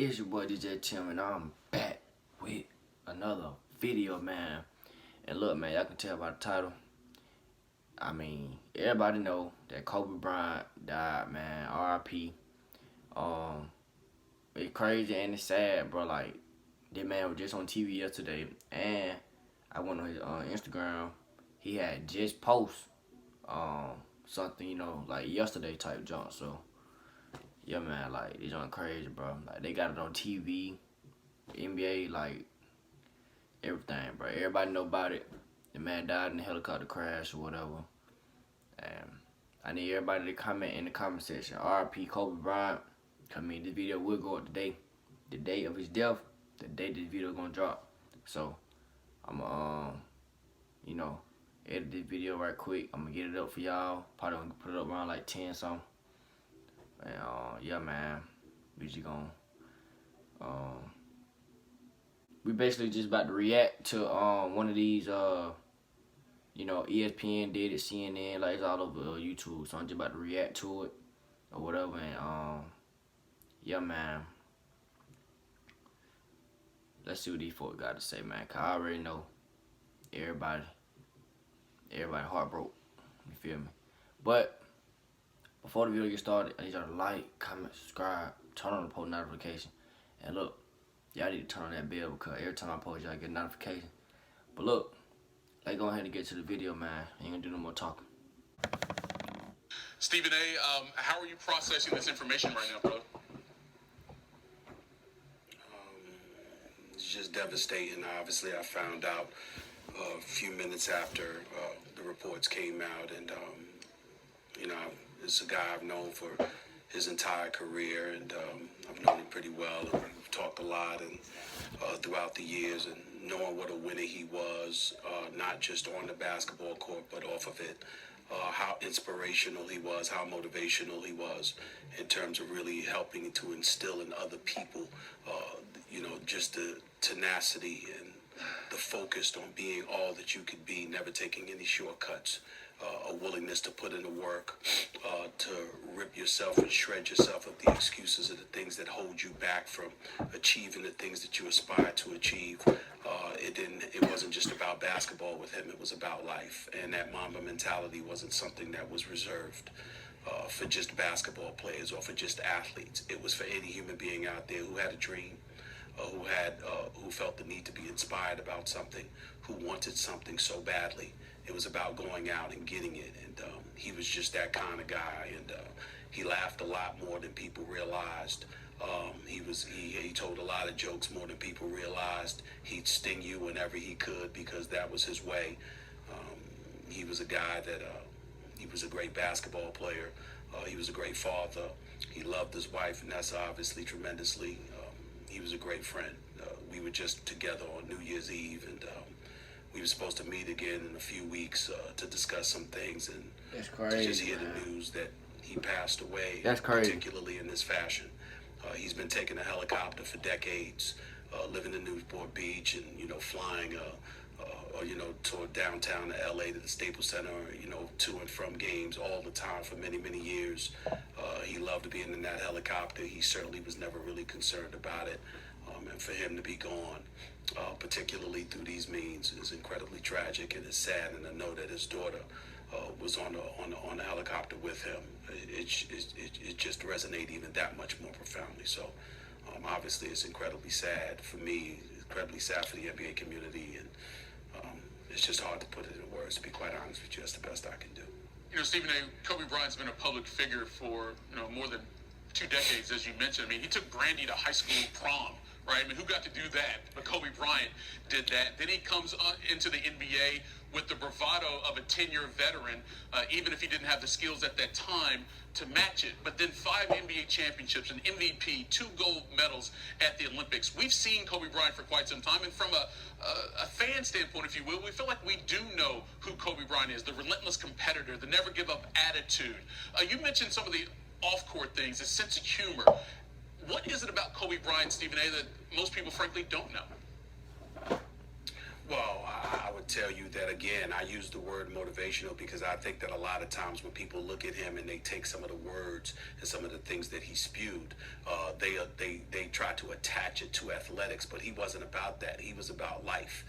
It's your boy DJ Tim, and I'm back with another video, man. And look, man, y'all can tell by the title. I mean, everybody know that Kobe Bryant died, man. R.I.P. It's crazy and it's sad, bro. Like, this man was just on TV yesterday, and I went on his Instagram. He had just post something, like yesterday type junk. So yeah, man, like, this junk crazy, bro. Like, they got it on TV, NBA, like, everything, bro. Everybody know about it. The man died in a helicopter crash or whatever. And I need everybody to comment in the comment section. R.I.P. Kobe Bryant. I mean, this video will go up today. The day of his death, the day this video gonna drop. So, I'm edit this video right quick. I'm gonna get it up for y'all. Probably gonna put it up around like 10 something. And yeah, man, we just gonna we basically just about to react to one of these ESPN did it, CNN, like, it's all over YouTube. So I'm just about to react to it or whatever. And yeah, man, let's see what these folks got to say, man. Cause I already know everybody heartbroken. You feel me? But before the video gets started, I need y'all to like, comment, subscribe, turn on the post notification. And look, y'all need to turn on that bell because every time I post, y'all get a notification. But look, let's go ahead and get to the video, man. Ain't gonna do no more talking. Stephen A., how are you processing this information right now, brother? It's just devastating. Obviously, I found out a few minutes after the reports came out, and it's a guy I've known for his entire career, and I've known him pretty well, and we've talked a lot and throughout the years, and knowing what a winner he was, not just on the basketball court, but off of it, how inspirational he was, how motivational he was in terms of really helping to instill in other people, just the tenacity and the focus on being all that you could be, never taking any shortcuts, a willingness to put in the work, to rip yourself and shred yourself of the excuses and the things that hold you back from achieving the things that you aspire to achieve. It wasn't just about basketball with him, it was about life. And that Mamba mentality wasn't something that was reserved for just basketball players or for just athletes. It was for any human being out there who had a dream, who felt the need to be inspired about something, who wanted something so badly. It was about going out and getting it, and he was just that kind of guy. And he laughed a lot more than people realized. He told a lot of jokes more than people realized. He'd sting you whenever he could because that was his way. He was a guy that he was a great basketball player. He was a great father. He loved his wife, and that's obviously tremendously. He was a great friend. We were just together on New Year's Eve, and we were supposed to meet again in a few weeks to discuss some things, and that's crazy, to just hear man. the news that he passed away. That's crazy. Particularly in this fashion. He's been taking a helicopter for decades, living in Newport Beach, and flying toward downtown to LA to the Staples Center, to and from games all the time for many, many years. He loved being in that helicopter. He certainly was never really concerned about it. And for him to be gone, particularly through these means, is incredibly tragic, and it's sad. And I know that his daughter was on the helicopter with him. It just resonated even that much more profoundly. So obviously it's incredibly sad for me, incredibly sad for the NBA community, and it's just hard to put it in words, to be quite honest with you. That's the best I can do. Stephen A., Kobe Bryant's been a public figure for more than 2 decades, as you mentioned. I mean, he took Brandy to high school prom, right? I mean, who got to do that? But Kobe Bryant did that. Then he comes into the NBA with the bravado of a 10-year veteran, even if he didn't have the skills at that time to match it. But then 5 NBA championships, an MVP, 2 gold medals at the Olympics. We've seen Kobe Bryant for quite some time, and from a fan standpoint, if you will, we feel like we do know who Kobe Bryant is, the relentless competitor, the never-give-up attitude. You mentioned some of the off-court things, the sense of humor. What is it about Kobe Bryant, Stephen A., that most people, frankly, don't know? Well, I would tell you that again, I use the word motivational because I think that a lot of times when people look at him and they take some of the words and some of the things that he spewed, they try to attach it to athletics, but he wasn't about that. He was about life.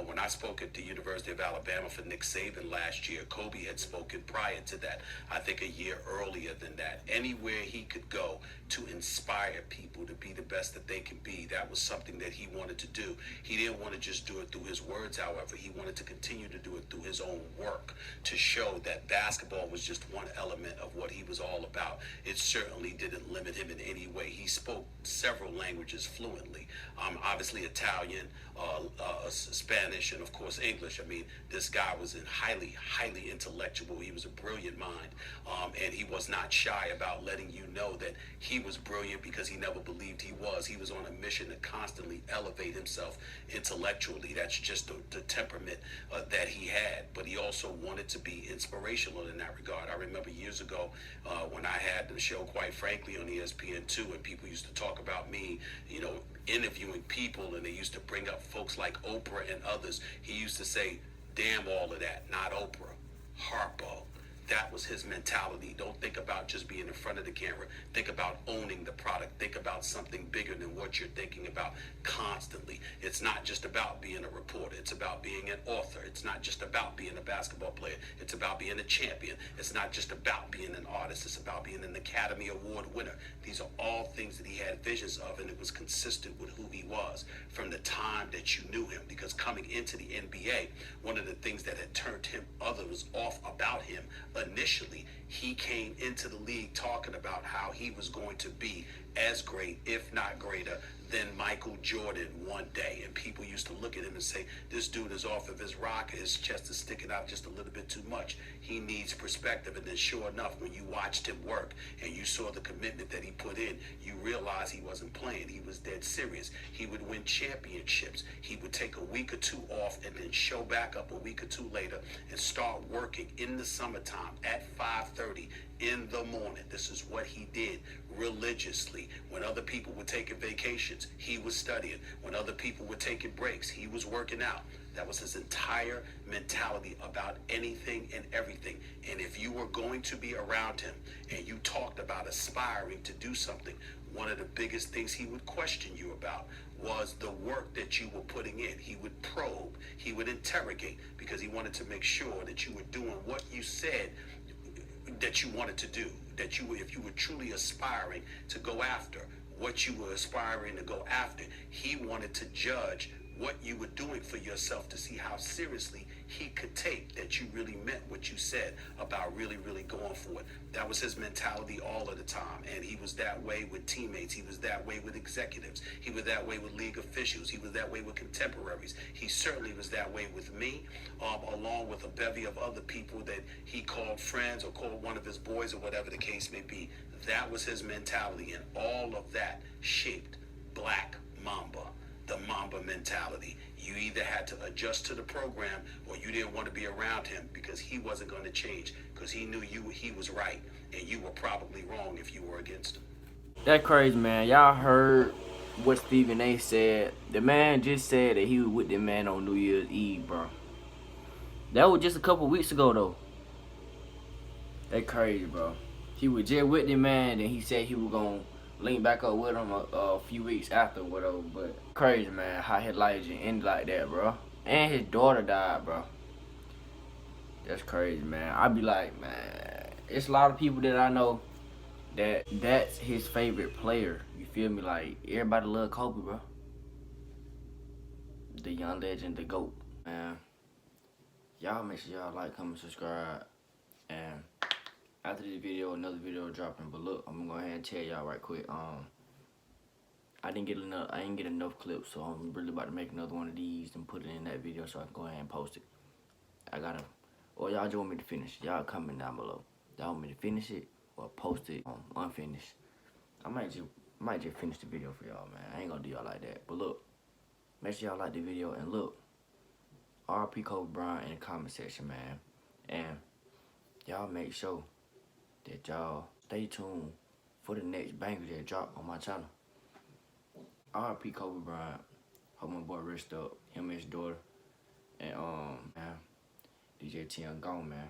When I spoke at the University of Alabama for Nick Saban last year, Kobe had spoken prior to that. I think a year earlier than that. Anywhere he could go to inspire people to be the best that they can be, that was something that he wanted to do. He didn't want to just do it through his words, however. He wanted to continue to do it through his own work to show that basketball was just one element of what he was all about. It certainly didn't limit him in any way. He spoke several languages fluently. Obviously Italian, Spanish, and of course English. I mean, this guy was highly intellectual. He was a brilliant mind, and he was not shy about letting you know that he was brilliant because he never believed he was. He was on a mission to constantly elevate himself intellectually. That's just the temperament that he had. But he also wanted to be inspirational in that regard. I remember years ago when I had the show, quite frankly, on ESPN2, and people used to talk about me, interviewing people, and they used to bring up folks like Oprah and others. He used to say, damn all of that, not Oprah, Harpo. That was his mentality. Don't think about just being in front of the camera. Think about owning the product. Think about something bigger than what you're thinking about constantly. It's not just about being a reporter. It's about being an author. It's not just about being a basketball player. It's about being a champion. It's not just about being an artist. It's about being an Academy Award winner. These are all things that he had visions of, and it was consistent with who he was from the time that you knew him. Because coming into the NBA, one of the things that had turned others off about him initially, he came into the league talking about how he was going to be as great, if not greater, than Michael Jordan one day. And people used to look at him and say, this dude is off of his rocker. His chest is sticking out just a little bit too much. He needs perspective. And then sure enough, when you watched him work and you saw the commitment that he put in, you realized he wasn't playing. He was dead serious. He would win championships. He would take a week or two off and then show back up a week or two later and start working in the summertime at 5:30 in the morning. This is what he did religiously. When other people were taking vacations, he was studying. When other people were taking breaks, he was working out. That was his entire mentality about anything and everything. And if you were going to be around him and you talked about aspiring to do something, one of the biggest things he would question you about was the work that you were putting in. He would probe, he would interrogate, because he wanted to make sure that you were doing what you said that you wanted to do, that you, if you were truly aspiring to go after what you were aspiring to go after, he wanted to judge what you were doing for yourself to see how seriously he could take that you really meant what you said about really going for it. That was his mentality all of the time. And he was that way with teammates. He was that way with executives. He was that way with league officials. He was that way with contemporaries. He certainly was that way with me, along with a bevy of other people that he called friends or called one of his boys or whatever the case may be. That was his mentality, and all of that shaped Black Mamba. The Mamba mentality. You either had to adjust to the program or you didn't want to be around him because he wasn't going to change, because he knew he was right and you were probably wrong if you were against him. That crazy, man. Y'all heard what Stephen A said. The man just said that he was with the man on New Year's Eve, bro. That was just a couple weeks ago, though. That crazy, bro. He was just with the man, and he said he was gonna link back up with him a few weeks after, whatever. But crazy, man, how his life just ended like that, bro. And his daughter died, bro. That's crazy, man. I be like, man, it's a lot of people that I know that's his favorite player. You feel me? Like, everybody love Kobe, bro. The young legend, the GOAT, man. Y'all make sure y'all like, comment, subscribe, and after this video, another video dropping. But look, I'm gonna go ahead and tell y'all right quick. I didn't get enough clips, so I'm really about to make another one of these and put it in that video so I can go ahead and post it. Or y'all just want me to finish? Y'all comment down below. Y'all want me to finish it or post it unfinished? I might just finish the video for y'all, man. I ain't gonna do y'all like that. But look, make sure y'all like the video, and look, R.I.P. Kobe Bryant in the comment section, man. And y'all make sure that y'all stay tuned for the next banger that drop on my channel. R.I.P. Kobe Bryant. Hope my boy rest up, him and his daughter. And man, DJ Tim gone, man.